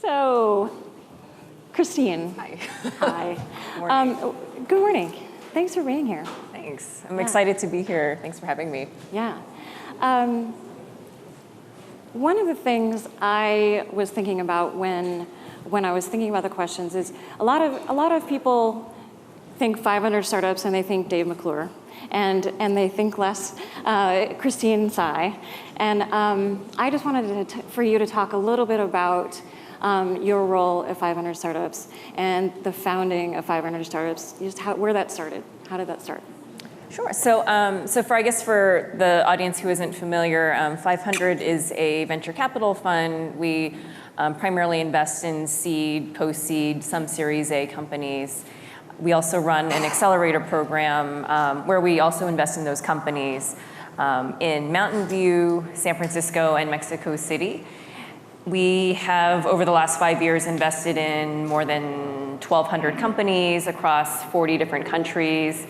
So, Christine. Hi. Hi. Morning. Good morning. Thanks for being here. Thanks. I'm excited to be here. Thanks for having me. Yeah. One of the things I was thinking about when I was thinking about the questions is a lot of people think 500 startups and they think Dave McClure, and they think less Christine Tsai. And I just wanted for you to talk a little bit about your role at 500 Startups and the founding of 500 Startups, just where that started. How did that start? Sure. So, for the audience who isn't familiar, 500 is a venture capital fund. We primarily invest in seed, post-seed, some Series A companies. We also run an accelerator program where we also invest in those companies in Mountain View, San Francisco, and Mexico City. We have, over the last 5 years, invested in more than 1,200 companies across 40 different countries.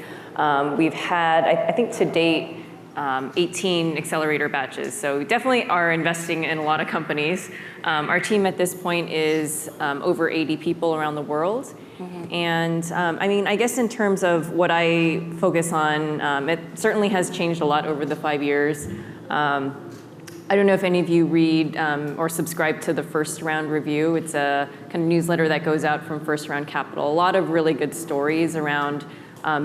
We've had, I think to date, 18 accelerator batches. So we definitely are investing in a lot of companies. Our team at this point is over 80 people around the world. Mm-hmm. And I guess in terms of what I focus on, it certainly has changed a lot over the 5 years. I don't know if any of you read or subscribe to the First Round Review. It's a kind of newsletter that goes out from First Round Capital. A lot of really good stories around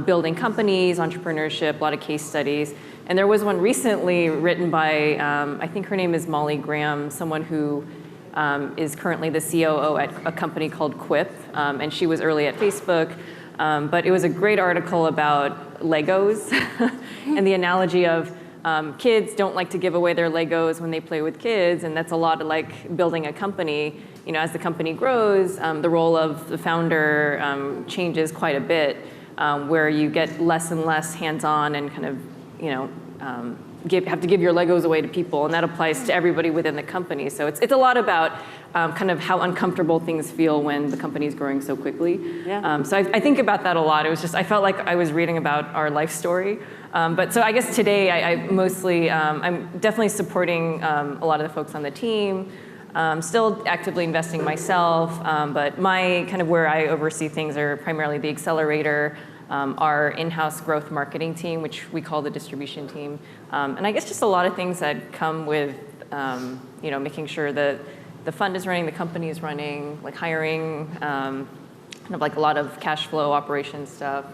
building companies, entrepreneurship, a lot of case studies. And there was one recently written by, I think her name is Molly Graham, someone who is currently the COO at a company called Quip, and she was early at Facebook. But it was a great article about Legos and the analogy of kids don't like to give away their Legos when they play with kids, and that's a lot like building a company. You know, as the company grows, the role of the founder changes quite a bit, where you get less and less hands-on and kind of, have to give your Legos away to people, and that applies to everybody within the company. So it's a lot about kind of how uncomfortable things feel when the company's growing so quickly. Yeah. So I think about that a lot. It was just, I felt like I was reading about our life story. But so I guess today I mostly, I'm definitely supporting a lot of the folks on the team, still actively investing myself, but my kind of where I oversee things are primarily the accelerator, our in-house growth marketing team, which we call the distribution team. And I guess just a lot of things that come with, making sure that the fund is running, the company is running, like hiring, kind of like a lot of cash flow operation stuff.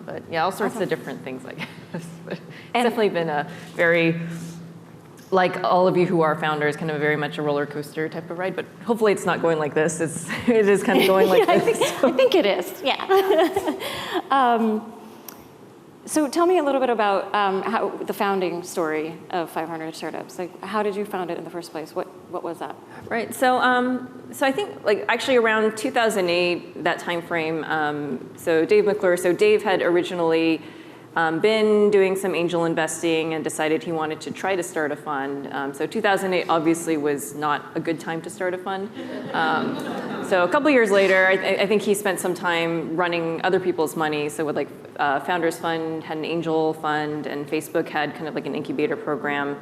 But yeah, all sorts of different things, I guess. But it's definitely been a very, like all of you who are founders, kind of very much a roller coaster type of ride. But hopefully it's not going like this. It is kind of going like this. I think it is, yeah. So tell me a little bit about how the founding story of 500 Startups. Like, how did you found it in the first place? What was that? Right. So I think like actually around 2008, that time frame. So Dave McClure. So Dave had originally been doing some angel investing and decided he wanted to try to start a fund. So 2008 obviously was not a good time to start a fund. So a couple years later, I think he spent some time running other people's money. So with like Founders Fund had an angel fund, and Facebook had kind of like an incubator program.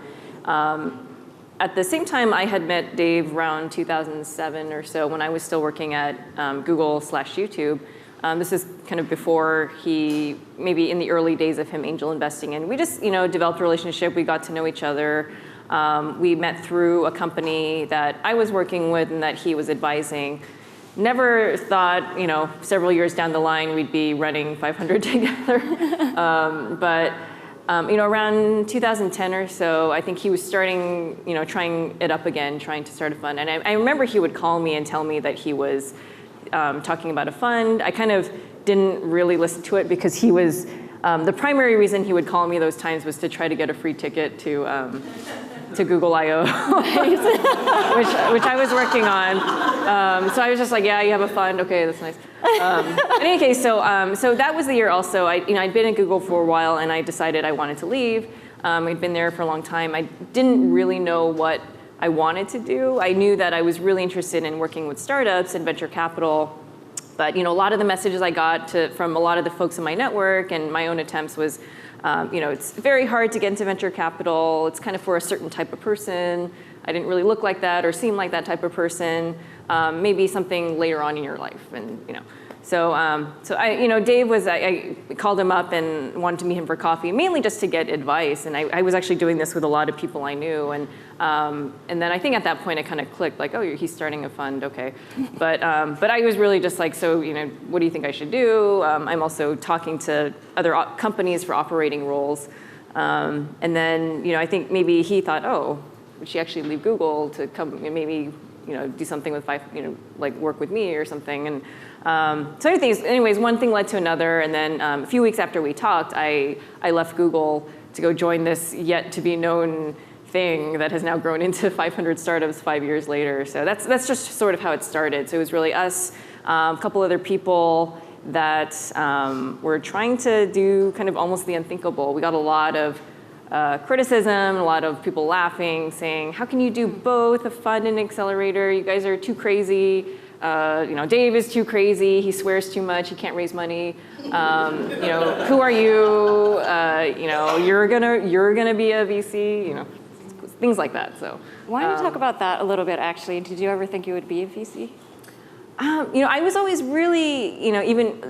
At the same time, I had met Dave around 2007 or so when I was still working at Google/YouTube. This is kind of before maybe in the early days of him angel investing. And we just, developed a relationship. We got to know each other. We met through a company that I was working with and that he was advising. Never thought, several years down the line, we'd be running 500 together. But around 2010 or so, I think he was starting, trying it up again, trying to start a fund. And I remember he would call me and tell me that he was talking about a fund. I kind of didn't really listen to it because he was, the primary reason he would call me those times was to try to get a free ticket to Google I/O, which I was working on. So I was just like, yeah, you have a fund, okay, that's nice. In any case, so that was the year also. I'd been at Google for a while, and I decided I wanted to leave. I'd been there for a long time. I didn't really know what I wanted to do. I knew that I was really interested in working with startups and venture capital, but a lot of the messages I got from a lot of the folks in my network and my own attempts was, it's very hard to get into venture capital. It's kind of for a certain type of person. I didn't really look like that or seem like that type of person. Maybe something later on in your life, and So, Dave was, I called him up and wanted to meet him for coffee, mainly just to get advice. And I was actually doing this with a lot of people I knew. And then I think at that point it kind of clicked, like, oh, he's starting a fund, okay. But I was really just like, so, what do you think I should do? I'm also talking to other companies for operating roles. And then, I think maybe he thought, oh, would she actually leave Google to come, maybe, do something with like work with me or something. And so anyways, one thing led to another, and then a few weeks after we talked, I left Google to go join this yet to be known thing that has now grown into 500 startups 5 years later. So that's just sort of how it started. So it was really us, a couple other people that were trying to do kind of almost the unthinkable. We got a lot of criticism, a lot of people laughing, saying, how can you do both, a fund and an accelerator? You guys are too crazy. Dave is too crazy. He swears too much. He can't raise money. Who are you? You're gonna be a VC. Things like that. So why don't you talk about that a little bit? Actually, did you ever think you would be a VC? I was always really,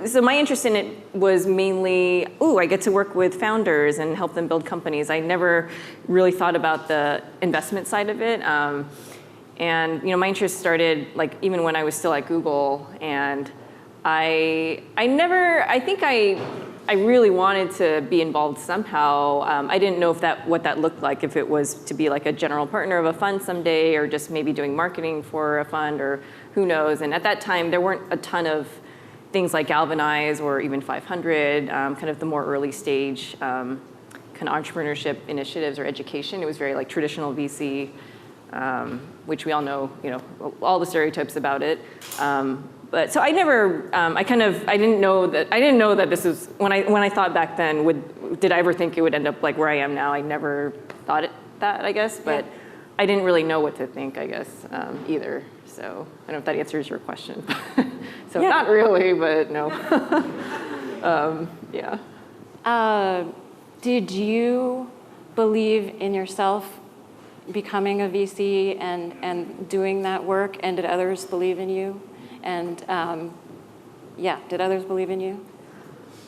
so my interest in it was mainly, I get to work with founders and help them build companies. I never really thought about the investment side of it. And my interest started even when I was still at Google, and I think I really wanted to be involved somehow. I didn't know what that looked like, if it was to be like a general partner of a fund someday, or just maybe doing marketing for a fund, or who knows. And at that time, there weren't a ton of things like Galvanize or even 500, kind of the more early stage kind of entrepreneurship initiatives or education. It was very like traditional VC, which we all know, all the stereotypes about it. But so I never, I didn't know that this was, when I thought back then, did I ever think it would end up like where I am now? I never thought that, I guess, but yeah. I didn't really know what to think, I guess, either. So I don't know if that answers your question. So yeah. Not really, but no. Yeah. Did you believe in yourself becoming a VC and doing that work, and did others believe in you? And did others believe in you?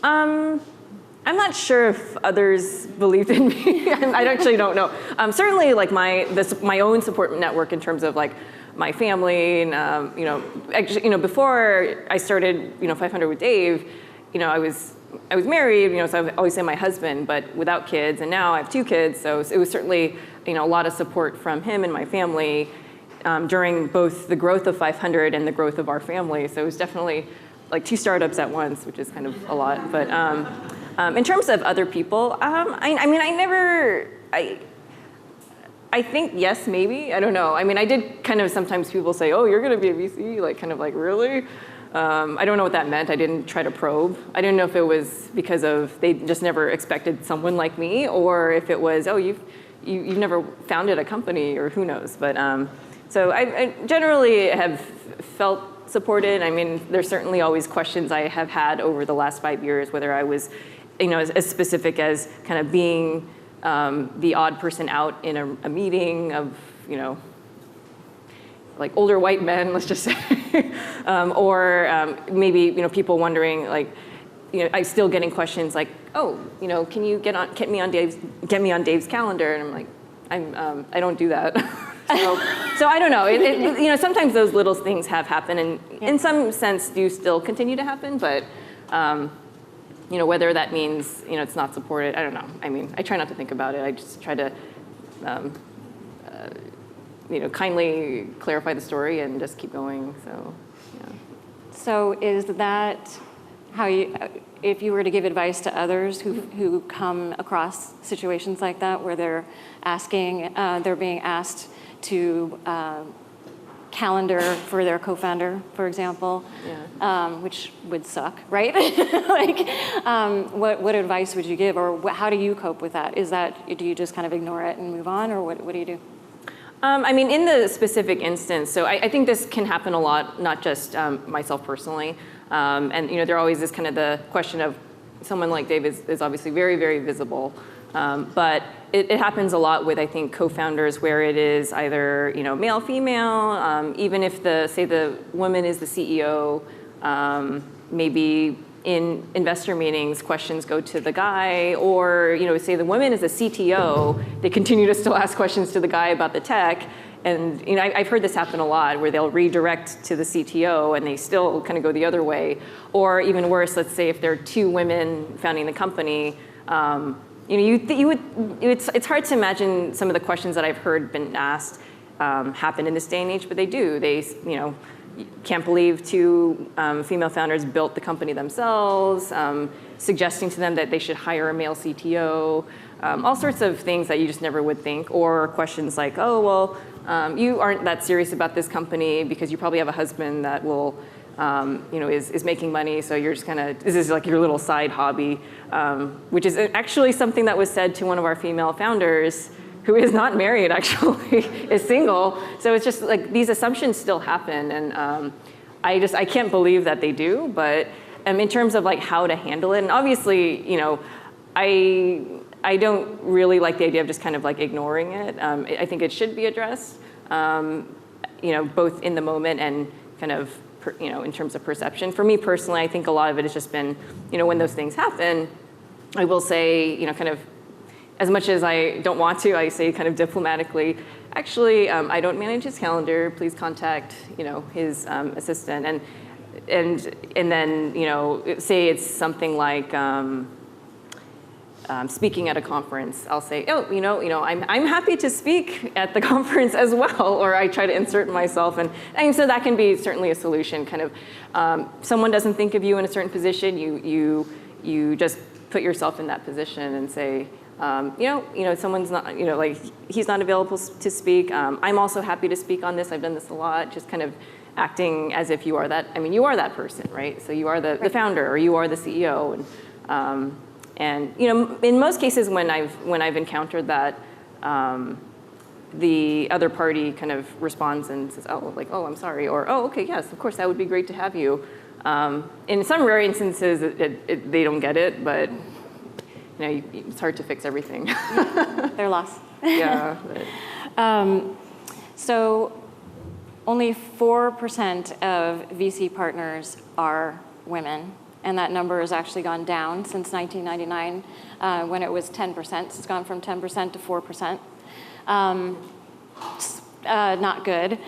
I'm not sure if others believed in me. I actually don't know. Certainly, like my own support network in terms of like my family, and actually, before I started 500 with Dave, I was married, so I always say my husband, but without kids, and now I have 2 kids, so it was certainly a lot of support from him and my family during both the growth of 500 and the growth of our family. So it was definitely like 2 startups at once, which is kind of a lot. But in terms of other people, I think yes, maybe. I don't know. I did kind of sometimes people say, oh, you're going to be a VC? Like, kind of like, really? I don't know what that meant. I didn't try to probe. I didn't know if it was because they just never expected someone like me, or if it was, oh, you've never founded a company, or who knows. But so I generally have felt supported. There's certainly always questions I have had over the last 5 years, whether I was, as specific as kind of being the odd person out in a meeting of, like older white men, let's just say, or maybe people wondering, like, I'm still getting questions like, oh, can you get me on Dave's calendar? And I'm like, I don't do that. So I don't know. Sometimes those little things have happened, and in some sense do still continue to happen. But whether that means it's not supported, I don't know. I try not to think about it. I just try to kindly clarify the story and just keep going. So yeah. So is that how you, if you were to give advice to others who come across situations like that, where they're being asked to calendar for their co-founder, for example, which would suck, right? What advice would you give, or how do you cope with that? Do you just kind of ignore it and move on, or what do you do? In the specific instance, so I think this can happen a lot, not just myself personally. And there always is kind of the question of someone like Dave is obviously very, very visible. But it happens a lot with, I think, co-founders where it is either, male, female, even if say the woman is the CEO, maybe in investor meetings, questions go to the guy, or say the woman is a CTO, they continue to still ask questions to the guy about the tech. And I've heard this happen a lot, where they'll redirect to the CTO and they still kind of go the other way. Or even worse, let's say if there are two women founding the company, it's hard to imagine some of the questions that I've heard been asked happen in this day and age, but they do. They, can't believe two female founders built the company themselves, suggesting to them that they should hire a male CTO, all sorts of things that you just never would think. Or questions like, oh, well, you aren't that serious about this company because you probably have a husband that will, is making money, so you're just this is like your little side hobby, which is actually something that was said to one of our female founders, who is not married, actually, is single. So it's just like these assumptions still happen, and I can't believe that they do. But in terms of like how to handle it, and obviously, I don't really like the idea of just kind of like ignoring it. I think it should be addressed, both in the moment and kind of in terms of perception. For me personally, I think a lot of it has just been, when those things happen, I will say, kind of, as much as I don't want to, I say kind of diplomatically, actually, I don't manage his calendar. Please contact, his assistant. And then, say it's something like speaking at a conference. I'll say, oh, I'm happy to speak at the conference as well. Or I try to insert myself, and so that can be certainly a solution. Kind of, someone doesn't think of you in a certain position, you just put yourself in that position and say, someone's not, like he's not available to speak. I'm also happy to speak on this. I've done this a lot. Just kind of acting as if you are that. I mean, you are that person, right? So you are the founder, or you are the CEO, and in most cases when I've encountered that, the other party kind of responds and says, oh, I'm sorry, or oh, okay, yes, of course, that would be great to have you. In some rare instances, they don't get it, but. It's hard to fix everything. Their loss. Yeah. So only 4% of VC partners are women, and that number has actually gone down since 1999, when it was 10%. It's gone from 10% to 4%. Not good.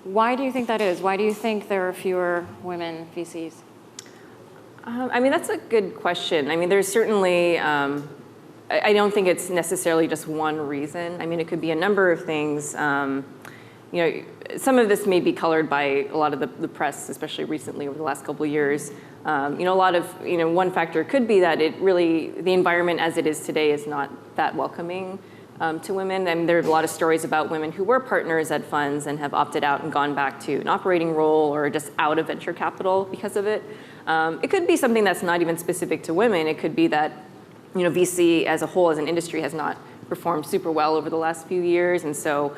Why do you think that is? Why do you think there are fewer women VCs? That's a good question. There's certainly, I don't think it's necessarily just one reason. It could be a number of things. Some of this may be colored by a lot of the press, especially recently over the last couple of years. A lot of, one factor could be that the environment as it is today is not that welcoming to women. There are a lot of stories about women who were partners at funds and have opted out and gone back to an operating role or just out of venture capital because of it. It could be something that's not even specific to women. It could be that, VC as a whole, as an industry, has not performed super well over the last few years, and so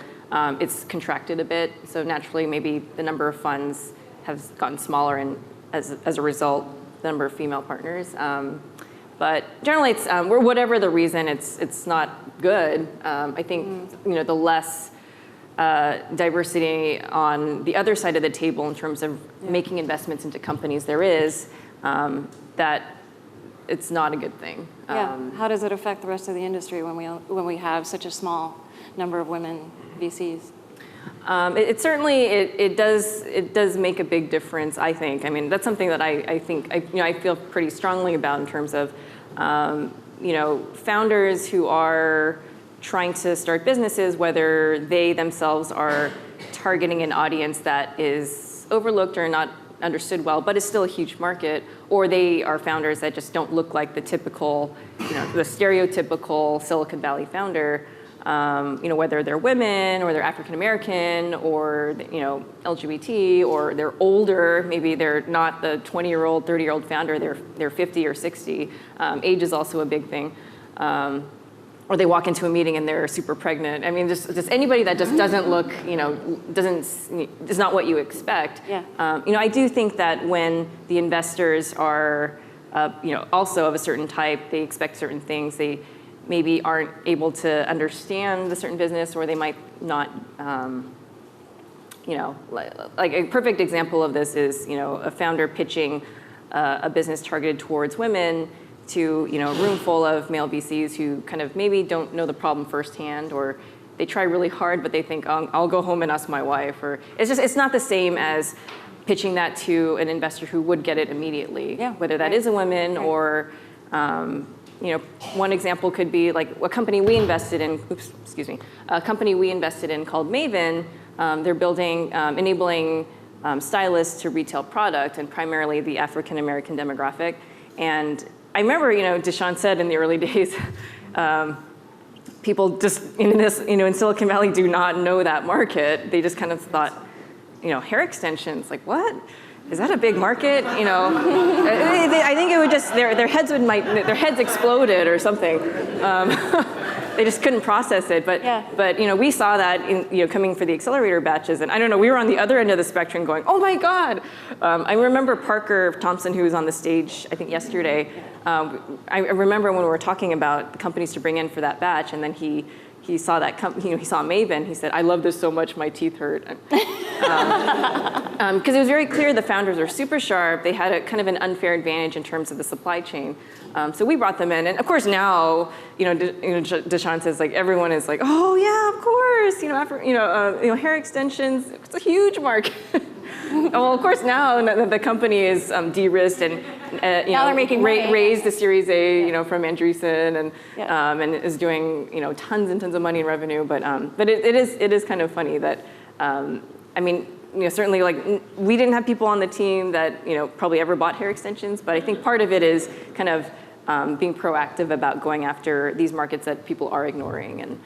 it's contracted a bit. So naturally, maybe the number of funds has gotten smaller, and as a result, the number of female partners. But generally, it's whatever the reason, it's not good. I think the less diversity on the other side of the table in terms of making investments into companies there is, that it's not a good thing. How does it affect the rest of the industry when we have such a small number of women VCs? It certainly it does make a big difference, I think. That's something that I think I feel pretty strongly about in terms of founders who are trying to start businesses, whether they themselves are targeting an audience that is overlooked or not understood well, but is still a huge market, or they are founders that just don't look like the typical, the stereotypical Silicon Valley founder, whether they're women or they're African American or LGBT, or they're older, maybe they're not the 20-year-old, 30-year-old founder, they're 50 or 60. Age is also a big thing. Or they walk into a meeting and they're super pregnant. Just anybody that just doesn't look, is not what you expect. Yeah. I do think that when the investors are also of a certain type. They expect certain things. They maybe aren't able to understand the certain business, or they might not, like a perfect example of this is, a founder pitching a business targeted towards women to, a room full of male VCs who kind of maybe don't know the problem firsthand, or they try really hard, but they think, I'll go home and ask my wife, or it's not the same as pitching that to an investor who would get it immediately, whether that is a woman or, one example could be like a company we invested in, a company we invested in called Maven. They're building, enabling stylists to retail product, and primarily the African-American demographic. And I remember, Deshaun said in the early days, people just in Silicon Valley do not know that market. They just kind of thought, hair extensions, like what? Is that a big market? I think it would just their heads exploded or something. They just couldn't process it. But we saw that coming for the accelerator batches, and I don't know, we were on the other end of the spectrum going, oh my God. I remember Parker Thompson, who was on the stage I think yesterday. I remember when we were talking about the companies to bring in for that batch, and then he saw that company, he saw Maven. He said, I love this so much, my teeth hurt. Because it was very clear the founders are super sharp. They had a kind of an unfair advantage in terms of the supply chain. So we brought them in. And of course now, Deshaun says, like, everyone is like, oh yeah, of course. Hair extensions, it's a huge market. Well, of course now the company is de-risked and now they're making money. Raised the Series A from Andreessen and is doing tons and tons of money in revenue. But it is kind of funny that certainly like we didn't have people on the team that probably ever bought hair extensions. But I think part of it is kind of being proactive about going after these markets that people are ignoring, and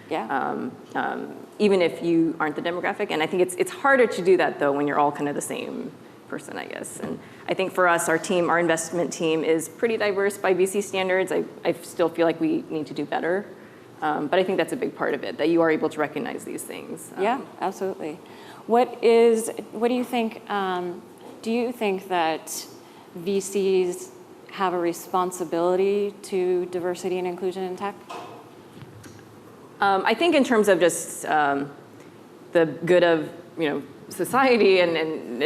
even if you aren't the demographic. And I think it's harder to do that though when you're all kind of the same person, I guess. And I think for us, our investment team is pretty diverse by VC standards. I still feel like we need to do better, but I think that's a big part of it, that you are able to recognize these things. Yeah, absolutely. What do you think? Do you think that VCs have a responsibility to diversity and inclusion in tech? I think in terms of just the good of society and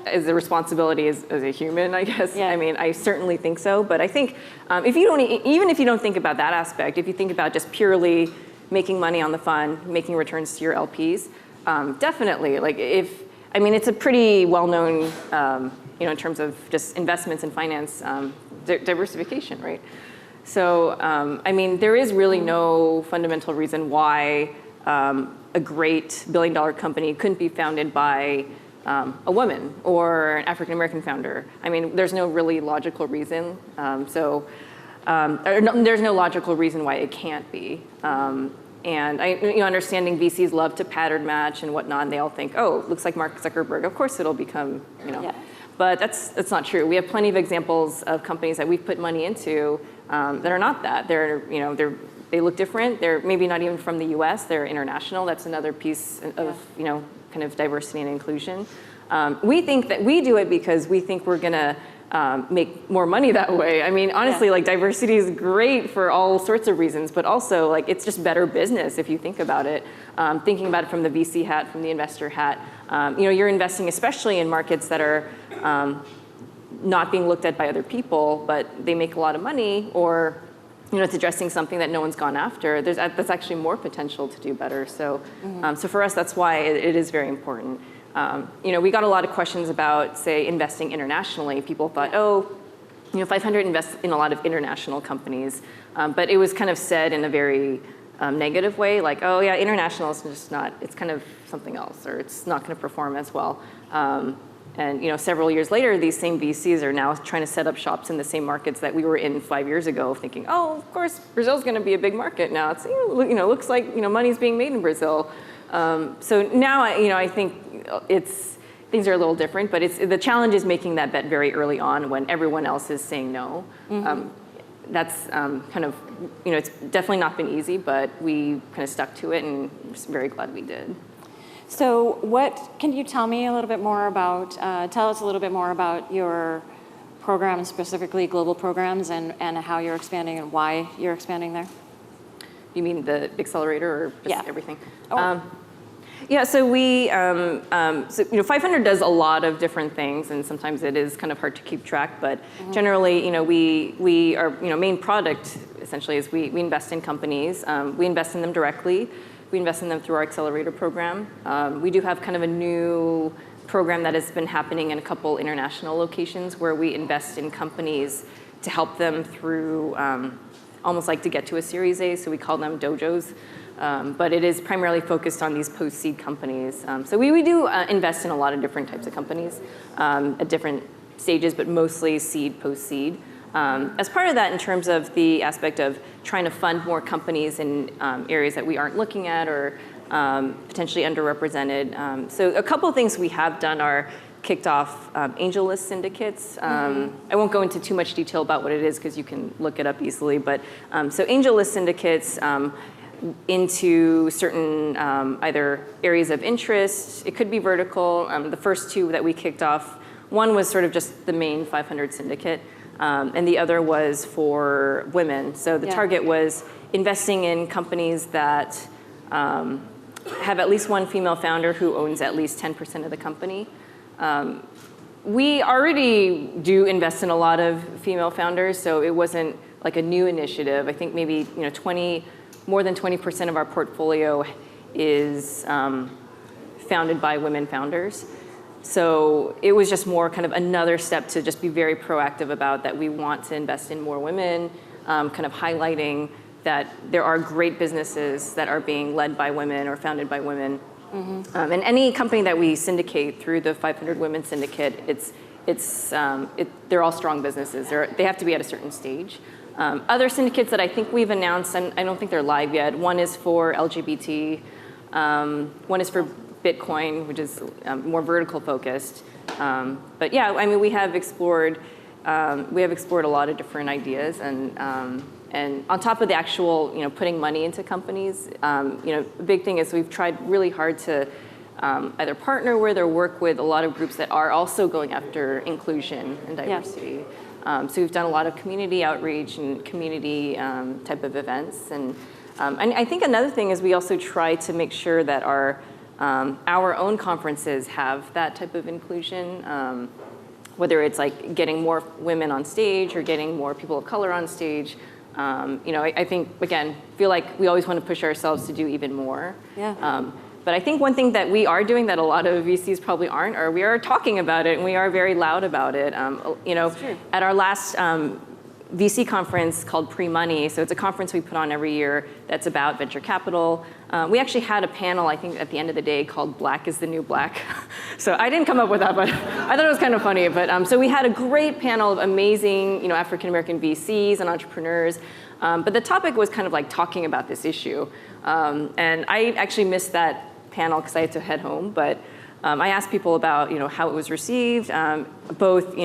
as a responsibility as a human, I guess. Yeah. I mean, I certainly think so. But I think even if you don't think about that aspect, if you think about just purely making money on the fund, making returns to your LPs, definitely. Like it's a pretty well-known, in terms of just investments in finance, diversification, right? So, there is really no fundamental reason why a great billion-dollar company couldn't be founded by a woman or an African-American founder. There's no really logical reason. There's no logical reason why it can't be. And understanding VCs love to pattern match and whatnot, and they all think, oh, looks like Mark Zuckerberg, of course it'll become, Yeah. But that's not true. We have plenty of examples of companies that we've put money into that are not that. They look different. They're maybe not even from the US, they're international. That's another piece of, kind of diversity and inclusion. We think that we do it because we think we're gonna make more money that way. Honestly, like diversity is great for all sorts of reasons, but also like it's just better business if you think about it. Thinking about it from the VC hat, from the investor hat, you're investing especially in markets that are not being looked at by other people, but they make a lot of money, or it's addressing something that no one's gone after. That's actually more potential to do better. So, so for us, that's why it is very important. We got a lot of questions about, say, investing internationally. People thought, 500 invests in a lot of international companies, but it was kind of said in a very negative way, like, oh yeah, international is just not, it's kind of something else, or it's not going to perform as well. And several years later, these same VCs are now trying to set up shops in the same markets that we were in 5 years ago, thinking, oh, of course, Brazil's going to be a big market now. It's looks like money's being made in Brazil. So now I think things are a little different, but the challenge is making that bet very early on when everyone else is saying no. That's kind of it's definitely not been easy, but we kind of stuck to it, and I'm just very glad we did. So can you tell me a little bit more about, tell us a little bit more about your programs, specifically global programs, and how you're expanding and why you're expanding there? You mean the accelerator or just Yeah. everything? Oh. Yeah, so we, 500 does a lot of different things, and sometimes it is kind of hard to keep track, but generally, we our, main product essentially is we invest in companies. We invest in them directly. We invest in them through our accelerator program. We do have kind of a new program that has been happening in a couple international locations where we invest in companies to help them through almost like to get to a Series A, so we call them dojos. But it is primarily focused on these post-seed companies. So we do invest in a lot of different types of companies at different stages, but mostly seed, post-seed. As part of that, in terms of the aspect of trying to fund more companies in areas that we aren't looking at or potentially underrepresented. So a couple of things we have done are kicked off angel list syndicates. I won't go into too much detail about what it is because you can look it up easily. But so angel list syndicates into certain either areas of interest. It could be vertical. The first two that we kicked off, one was sort of just the main 500 syndicate, and the other was for women. So the target was investing in companies that have at least one female founder who owns at least 10% of the company. We already do invest in a lot of female founders, so it wasn't like a new initiative. I think maybe more than 20% of our portfolio is founded by women founders. So it was just more kind of another step to just be very proactive about that we want to invest in more women, kind of highlighting that there are great businesses that are being led by women or founded by women. And any company that we syndicate through the 500 Women Syndicate, they're all strong businesses. They have to be at a certain stage. Other syndicates that I think we've announced, and I don't think they're live yet, one is for LGBT, one is for Bitcoin, which is more vertical focused. But yeah, I mean, we have explored a lot of different ideas, and on top of the actual, putting money into companies, the big thing is we've tried really hard to either partner with or work with a lot of groups that are also going after inclusion and diversity. So we've done a lot of community outreach and community type of events, and I think another thing is we also try to make sure that our own conferences have that type of inclusion, whether it's like getting more women on stage or getting more people of color on stage. I think, again, feel like we always want to push ourselves to do even more. But I think one thing that we are doing that a lot of VCs probably aren't, or we are talking about it and we are very loud about it. At our last VC conference called Pre-Money, so it's a conference we put on every year that's about venture capital. We actually had a panel, I think, at the end of the day called Black is the New Black. So I didn't come up with that, but I thought it was kind of funny. But so we had a great panel of amazing, African-American VCs and entrepreneurs. But the topic was kind of like talking about this issue. And I actually missed that panel because I had to head home. But I asked people about, how it was received, both,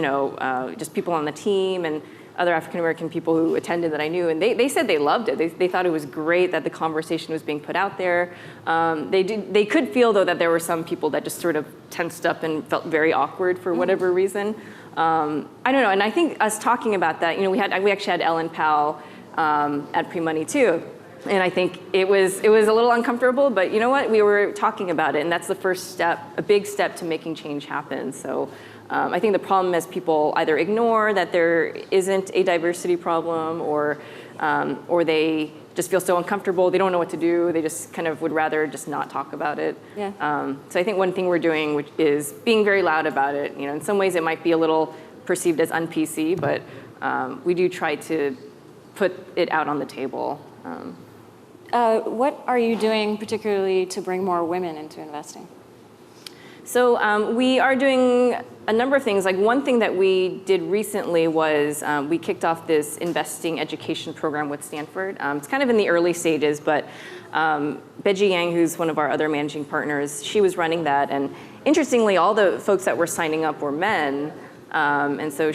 just people on the team and other African-American people who attended that I knew, and they said they loved it. They thought it was great that the conversation was being put out there. They could feel, though, that there were some people that just sort of tensed up and felt very awkward for whatever reason. I don't know, and I think us talking about that, we actually had Ellen Powell at Pre-Money too, and I think it was a little uncomfortable, but you know what? We were talking about it, and that's the first step, a big step to making change happen. So. I think the problem is people either ignore that there isn't a diversity problem, or they just feel so uncomfortable, they don't know what to do, they just kind of would rather just not talk about it. So I think one thing we're doing, which is being very loud about it. In some ways it might be a little perceived as un-PC, but we do try to put it out on the table. What are you doing particularly to bring more women into investing? So we are doing a number of things. Like one thing that we did recently was we kicked off this investing education program with Stanford. It's kind of in the early stages, but Beji Yang, who's one of our other managing partners, she was running that. And interestingly, all the folks that were signing up were men. And so,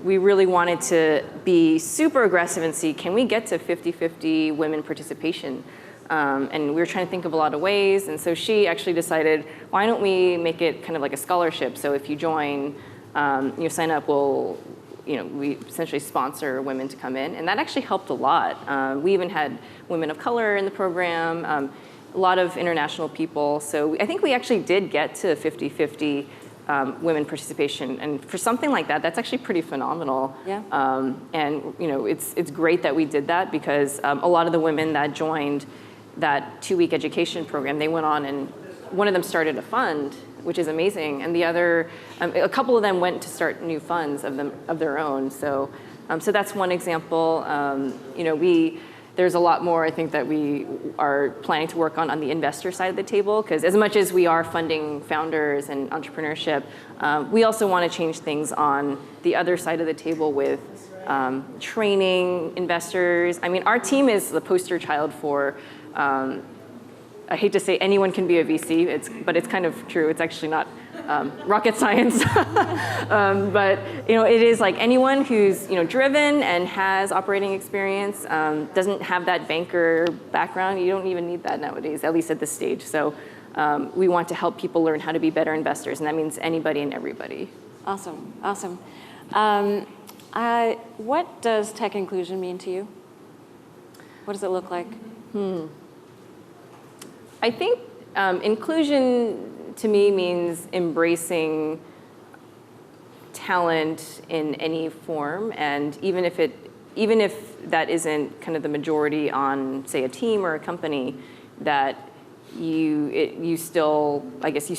we really wanted to be super aggressive and see, can we get to 50-50 women participation? And we were trying to think of a lot of ways, and so she actually decided, why don't we make it kind of like a scholarship? So if you join, you sign up, we'll we essentially sponsor women to come in, and that actually helped a lot. We even had women of color in the program, a lot of international people. So I think we actually did get to 50-50 women participation, and for something like that, that's actually pretty phenomenal. Yeah. And it's great that we did that, because a lot of the women that joined that 2-week education program, they went on and one of them started a fund, which is amazing, and the other, a couple of them went to start new funds of their own. So, so that's one example. There's a lot more, I think, that we are planning to work on the investor side of the table, because as much as we are funding founders and entrepreneurship, we also want to change things on the other side of the table with training investors. I mean, our team is the poster child for, I hate to say anyone can be a VC, but it's kind of true. It's actually not rocket science. But it is like anyone who's driven and has operating experience, doesn't have that banker background. You don't even need that nowadays, at least at this stage. So we want to help people learn how to be better investors, and that means anybody and everybody. Awesome, awesome. What does tech inclusion mean to you? What does it look like? I think inclusion to me means embracing talent in any form, and even if that isn't kind of the majority on, say, a team or a company, that you still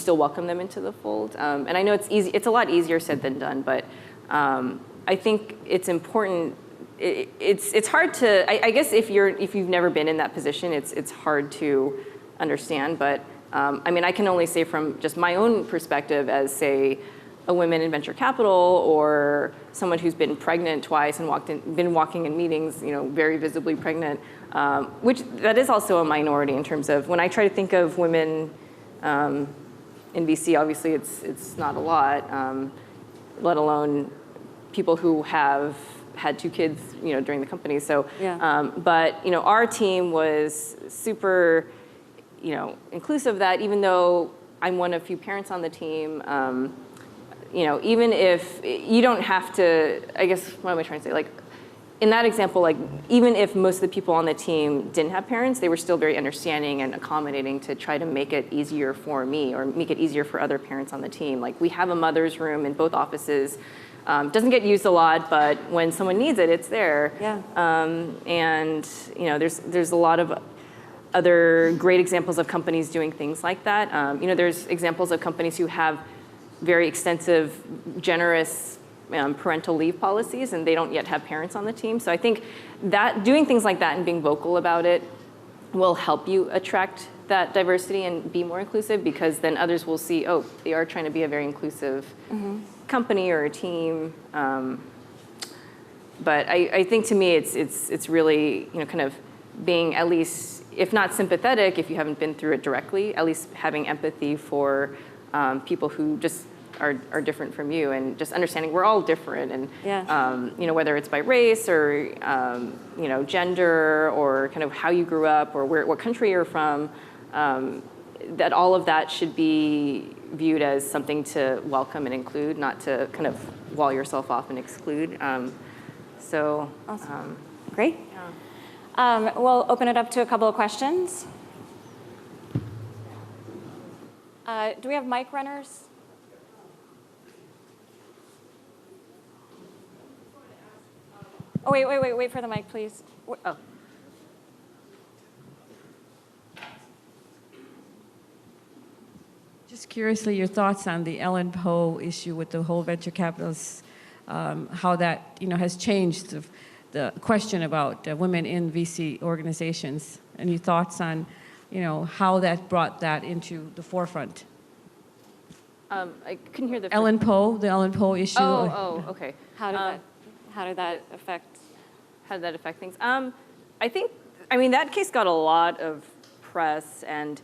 welcome them into the fold. And I know it's a lot easier said than done, but I think it's important. It's hard to, I guess if you've never been in that position, it's hard to understand, but I mean, I can only say from just my own perspective as, say, a woman in venture capital, or someone who's been pregnant twice and been walking in meetings, very visibly pregnant, which that is also a minority in terms of when I try to think of women in VC, obviously it's not a lot, let alone people who have had 2 kids, during the company. So, yeah. But our team was super, inclusive of that, even though I'm one of few parents on the team, even if you don't have to, I guess, what am I trying to say? Like, in that example, like, even if most of the people on the team didn't have parents, they were still very understanding and accommodating to try to make it easier for me or make it easier for other parents on the team. Like, we have a mother's room in both offices. Doesn't get used a lot, but when someone needs it, it's there. Yeah. And there's a lot of other great examples of companies doing things like that. There's examples of companies who have very extensive, generous parental leave policies, and they don't yet have parents on the team. So I think that doing things like that and being vocal about it will help you attract that diversity and be more inclusive, because then others will see, oh, they are trying to be a very inclusive company or a team. But I think to me, it's really kind of being at least, if not sympathetic, if you haven't been through it directly, at least having empathy for people who just are different from you, and just understanding we're all different, and Yeah. Whether it's by race or gender or kind of how you grew up or what country you're from, that all of that should be viewed as something to welcome and include, not to kind of wall yourself off and exclude. Awesome. Great. We'll open it up to a couple of questions. Do we have mic runners? Oh, wait for the mic, please. Oh. Just curiously, your thoughts on the Ellen Poe issue with the whole venture capitalists, how that has changed the question about women in VC organizations. Any thoughts on how that brought that into the forefront? I couldn't hear the the Ellen Poe issue. Oh, okay. How did that affect? How did that affect things? I mean, that case got a lot of press, and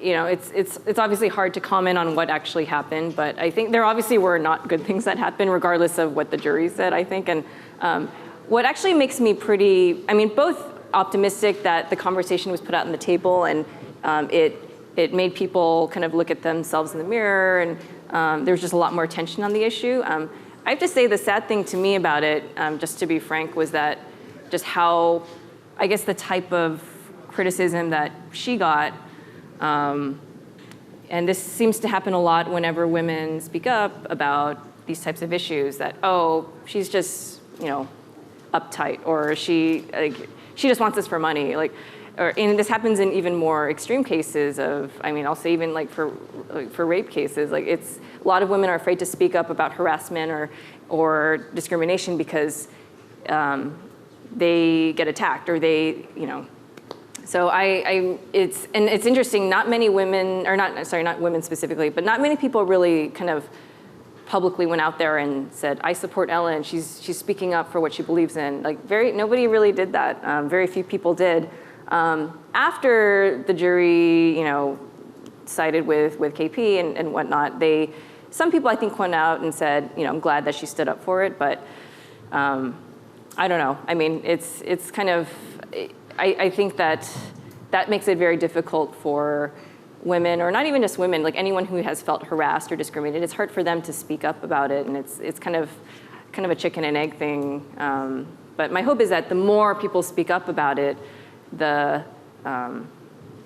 it's obviously hard to comment on what actually happened, but I think there obviously were not good things that happened, regardless of what the jury said, I think. And what actually makes me both optimistic that the conversation was put out on the table, and it it made people kind of look at themselves in the mirror, and there was just a lot more attention on the issue. I have to say the sad thing to me about it, just to be frank, was that just how, I guess, the type of criticism that she got, and this seems to happen a lot whenever women speak up about these types of issues, that, oh, she's just, uptight, or she just wants this for money, and this happens in even more extreme cases of, I'll say even for rape cases, it's, a lot of women are afraid to speak up about harassment or discrimination because they get attacked, or they, So it's interesting, not many women, or not women specifically, but not many people really kind of publicly went out there and said, I support Ellen, she's speaking up for what she believes in. Nobody really did that. Very few people did. After the jury, sided with KP and whatnot, some people I think went out and said, I'm glad that she stood up for it, but I don't know. It's kind of, I think that makes it very difficult for women, or not even just women, anyone who has felt harassed or discriminated. It's hard for them to speak up about it, and it's kind of a chicken and egg thing. But my hope is that the more people speak up about it, the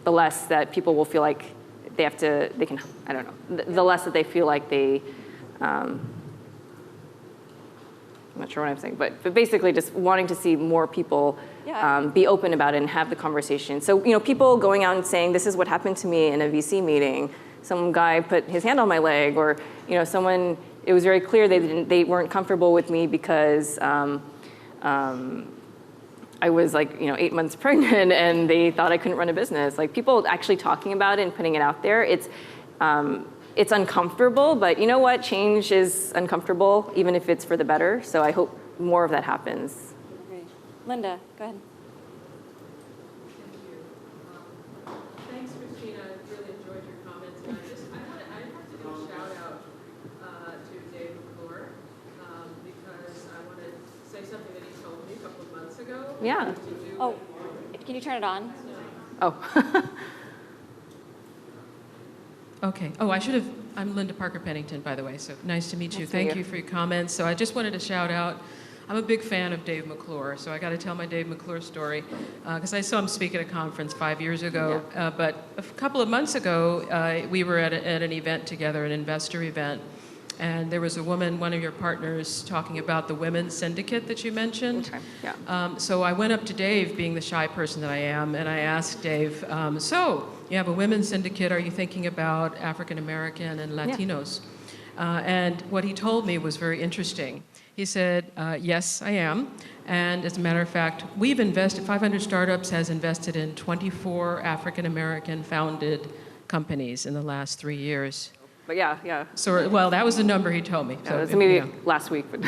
less that people will feel like the less that they feel like they, I'm not sure what I'm saying, but basically just wanting to see more people be open about it and have the conversation. So, people going out and saying, this is what happened to me in a VC meeting. Some guy put his hand on my leg, or, someone, it was very clear they weren't comfortable with me because I was 8 months pregnant and they thought I couldn't run a business. People actually talking about it and putting it out there, it's uncomfortable, but you know what? Change is uncomfortable, even if it's for the better. So I hope more of that happens. Great. Linda, go ahead. Thank you. Thanks, Christina. I really enjoyed your comments. And I have to do a shout out to Dave McClure because I want to say something that he told me a couple of months ago. Yeah. Oh, can you turn it on? Oh. Okay. Oh, I'm Linda Parker Pennington, by the way, so nice to meet you. Nice to Thank meet you. you for your comments. So I just wanted to shout out, I'm a big fan of Dave McClure, so I got to tell my Dave McClure story, because I saw him speak at a conference 5 years ago, but a couple of months ago, we were at an event together, an investor event, and there was a woman, one of your partners, talking about the women's syndicate that you mentioned. Okay. Yeah. So I went up to Dave, being the shy person that I am, and I asked Dave, so you have a women's syndicate, are you thinking about African American and Latinos? And what he told me was very interesting. He said, yes, I am. And as a matter of fact, we've invested, 500 Startups has invested in 24 African American founded companies in the last 3 years. But yeah. So, well, that was the number he told me. So it was maybe last week, but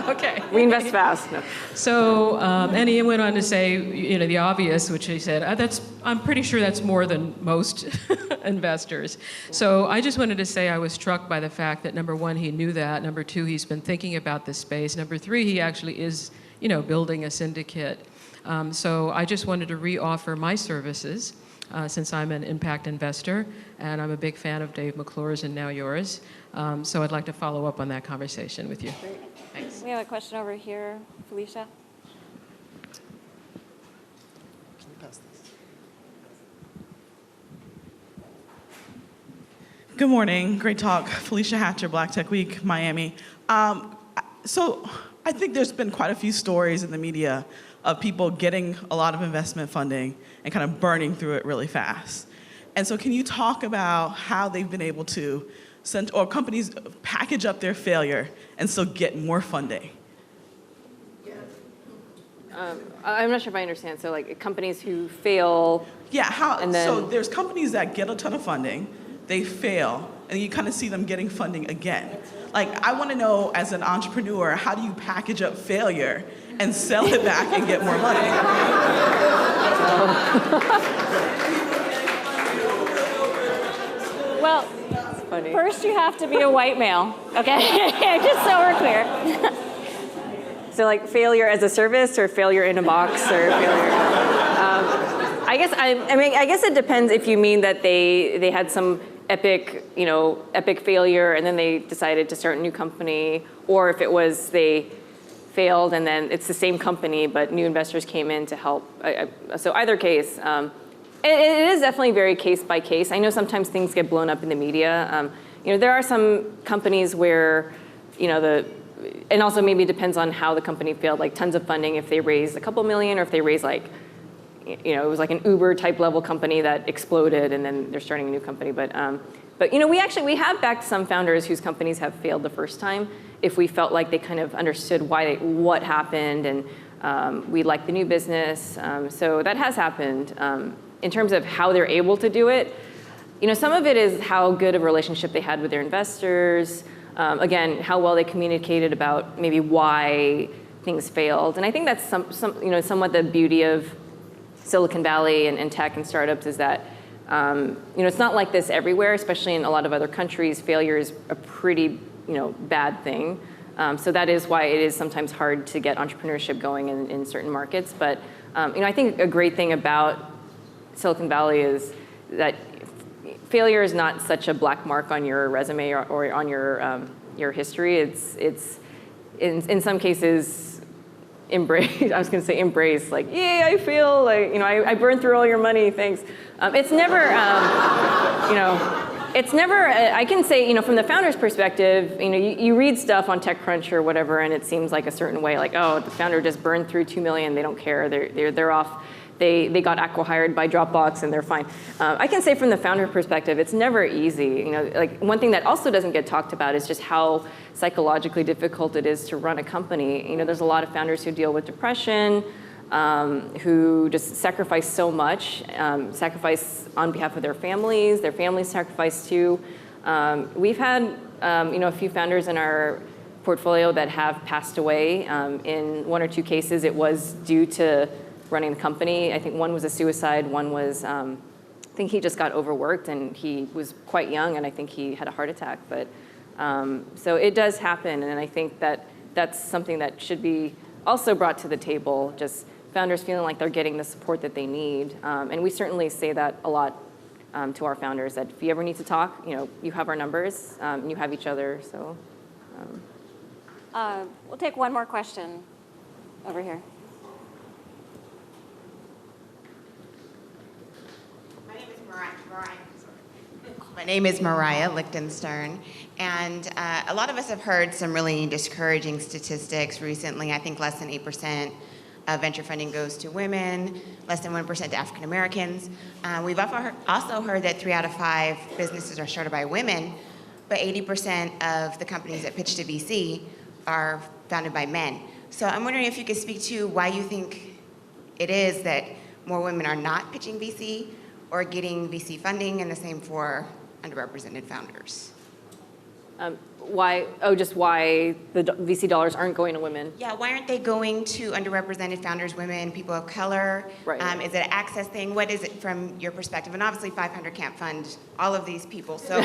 Okay. we invest fast. No. So, and he went on to say, the obvious, which he said, I'm pretty sure that's more than most investors. So I just wanted to say I was struck by the fact that, number one, he knew that. Number two, he's been thinking about this space. Number three, he actually is, building a syndicate. So I just wanted to re-offer my services. Since I'm an impact investor, and I'm a big fan of Dave McClure's and now yours. So I'd like to follow up on that conversation with you. Great. Thanks. We have a question over here, Felicia. Can you pass this? Good morning. Great talk. Felicia Hatcher, Black Tech Week, Miami. So I think there's been quite a few stories in the media of people getting a lot of investment funding and kind of burning through it really fast. And so can you talk about how they've been able to or companies package up their failure and still get more funding? I'm not sure if I understand. So companies who fail. Yeah, And then, so there's companies that get a ton of funding, they fail, and you kind of see them getting funding again. I want to know, as an entrepreneur, how do you package up failure and sell it back and get more money? Well, funny. first you have to be a white male, okay? Just so we're clear. So failure as a service, or failure in a box, or failure. I guess it depends if you mean that they had some epic failure and then they decided to start a new company, or if it was they failed and then it's the same company but new investors came in to help. So either case, it is definitely very case by case. I know sometimes things get blown up in the media. There are some companies where, and also maybe it depends on how the company failed, like tons of funding if they raised a couple million, or if they raised it was like an Uber type level company that exploded and then they're starting a new company. But we have backed some founders whose companies have failed the first time if we felt like they kind of understood what happened, and we liked the new business. So that has happened. In terms of how they're able to do it, some of it is how good of a relationship they had with their investors. Again, how well they communicated about maybe why things failed. And I think that's somewhat the beauty of Silicon Valley and tech and startups is that it's not like this everywhere, especially in a lot of other countries. Failure is a pretty bad thing. So that is why it is sometimes hard to get entrepreneurship going in certain markets. But I think a great thing about Silicon Valley is that failure is not such a black mark on your resume or on your history. It's in some cases embrace. I was going to say embrace, like, yeah, I feel like I burned through all your money. Thanks. It's never it's never. I can say from the founder's perspective, you read stuff on TechCrunch or whatever, and it seems like a certain way, like, oh, the founder just burned through $2 million. They don't care. They're off. They got acqui-hired by Dropbox and they're fine. I can say from the founder perspective, it's never easy. Like one thing that also doesn't get talked about is just how psychologically difficult it is to run a company. There's a lot of founders who deal with depression, who just sacrifice so much, sacrifice on behalf of their families sacrifice too. We've had a few founders in our portfolio that have passed away. In one or two cases, it was due to running the company. I think one was a suicide, one was, I think he just got overworked and he was quite young and I think he had a heart attack. But so it does happen, and I think that that's something that should be also brought to the table, just founders feeling like they're getting the support that they need. And we certainly say that a lot to our founders, that if you ever need to talk, you have our numbers, and you have each other, so. We'll take one more question over here. My name is Mariah Lichtenstein, and a lot of us have heard some really discouraging statistics recently. I think less than 8% of venture funding goes to women, less than 1% to African Americans. We've also heard that 3 out of 5 businesses are started by women, but 80% of the companies that pitch to VC are founded by men. So I'm wondering if you could speak to why you think it is that more women are not pitching VC or getting VC funding, and the same for underrepresented founders. Why the VC dollars aren't going to women? Yeah, why aren't they going to underrepresented founders, women, people of color? Right. Is it an access thing? What is it from your perspective? And obviously 500 can't fund all of these people. So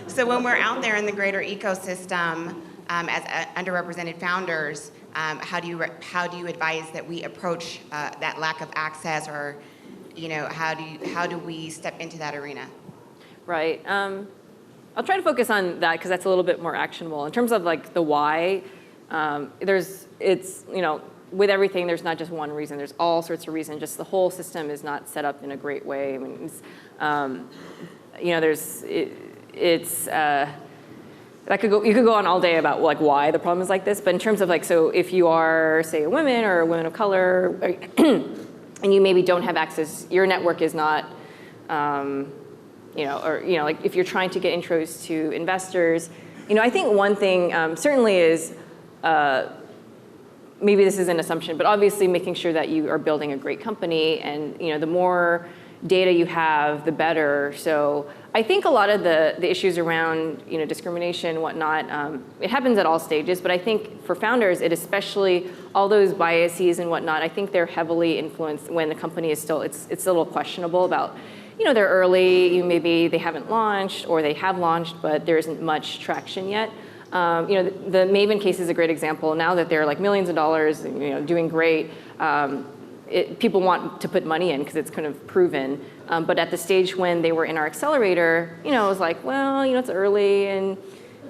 so when we're out there in the greater ecosystem as underrepresented founders, how do you advise that we approach that lack of access, or how do we step into that arena? Right. I'll try to focus on that because that's a little bit more actionable. In terms of like the why, with everything, there's not just one reason. There's all sorts of reasons. Just the whole system is not set up in a great way. I mean, you could go on all day about like why the problem is like this. But in terms of like, so if you are, say, a woman or a woman of color, and you maybe don't have access, your network is not. Like if you're trying to get intros to investors, I think one thing certainly is, maybe this is an assumption, but obviously making sure that you are building a great company, and the more data you have, the better. So I think a lot of the issues around discrimination and whatnot, it happens at all stages, but I think for founders, it especially, all those biases and whatnot, I think they're heavily influenced when the company is still, it's a little questionable about, they're early, maybe they haven't launched, or they have launched, but there isn't much traction yet. The Maven case is a great example. Now that they're like millions of dollars, doing great, people want to put money in because it's kind of proven. But at the stage when they were in our accelerator, it was like, well, it's early and,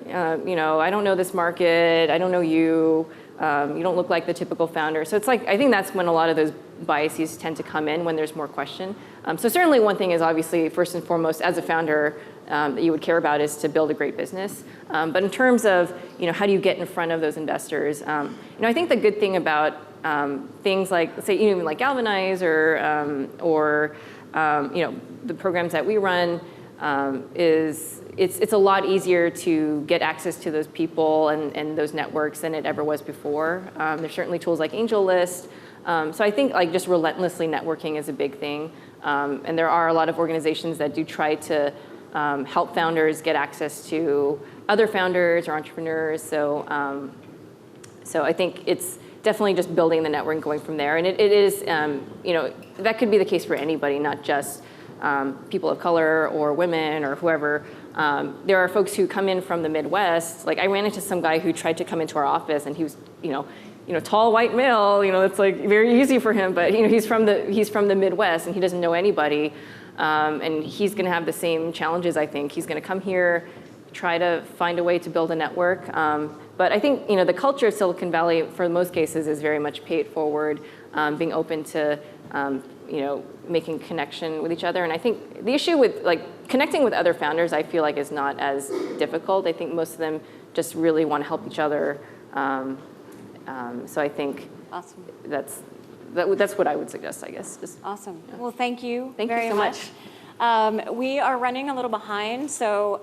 I don't know this market, I don't know you, you don't look like the typical founder. So it's like, I think that's when a lot of those biases tend to come in when there's more question. So certainly one thing is obviously, first and foremost, as a founder, that you would care about is to build a great business. But in terms of, how do you get in front of those investors? I think the good thing about things like, let's say, even like Galvanize or the programs that we run is it's a lot easier to get access to those people and those networks than it ever was before. There's certainly tools like AngelList. So I think like just relentlessly networking is a big thing. And there are a lot of organizations that do try to help founders get access to other founders or entrepreneurs. So I think it's definitely just building the network and going from there. And it is, that could be the case for anybody, not just people of color or women or whoever. There are folks who come in from the Midwest. Like I ran into some guy who tried to come into our office, and he was, tall white male. It's like very easy for him, but he's from the Midwest and he doesn't know anybody, and he's going to have the same challenges. I think he's going to come here, try to find a way to build a network. But I think the culture of Silicon Valley, for most cases, is very much pay it forward, being open to making connection with each other. And I think the issue with like connecting with other founders, I feel like is not as difficult. I think most of them just really want to help each other. So I think Awesome. that's what I would suggest, I guess. Just, Awesome. Well, thank you Thank you very so much. We are running a little behind, so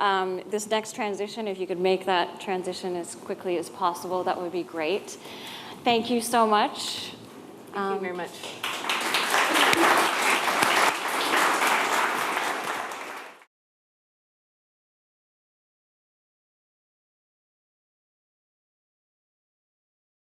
this next transition, if you could make that transition as quickly as possible, that would be great. Thank you so much. Thank you very much.